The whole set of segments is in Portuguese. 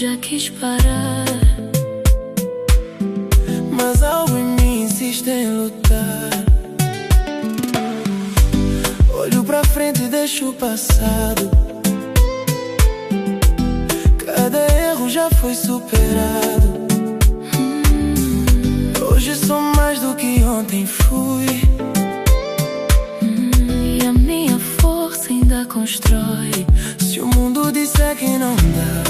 já quis parar, mas algo em mim insiste em lutar. Olho pra frente e deixo o passado. Cada erro já foi superado. Hoje sou mais do que ontem fui. E a minha força ainda constrói. Se o mundo disser que não dá,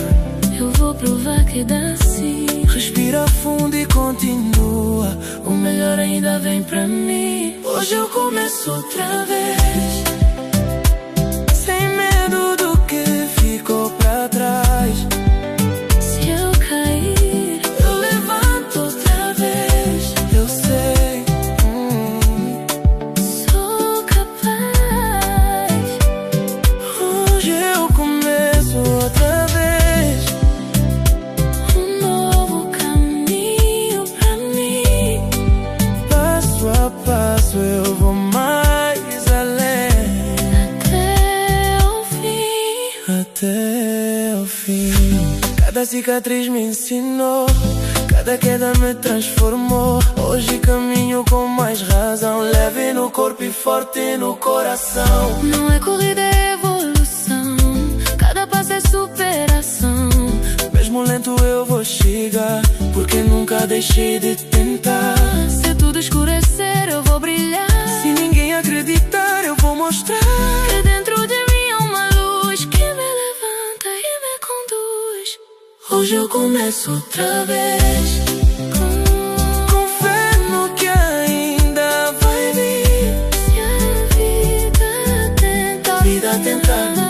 eu vou provar que dá sim. Respira fundo e continua. O melhor ainda vem pra mim. Hoje eu começo outra vez, sem medo do que ficou pra trás. Se eu cair, eu levanto outra vez. Eu sei, sou capaz. Hoje eu começo outra vez. Um novo caminho pra mim. Passo a passo eu vou mais além, Até o fim. até o fim. Cada cicatriz me ensinou, cada queda me transformou. Hoje caminho com mais razão, leve no corpo e forte no coração. Não é corrida, é evolução. Cada passo é superação. Mesmo lento eu vou chegar, porque nunca deixei de tentar. Se tudo escurecer, eu vou brilhar. Se ninguém acreditar, eu vou mostrar Que dentro de mim há uma luz que me levanta e me conduz. hoje eu começo outra vez, com fé no que ainda vai vir. Se a vida Vida tentar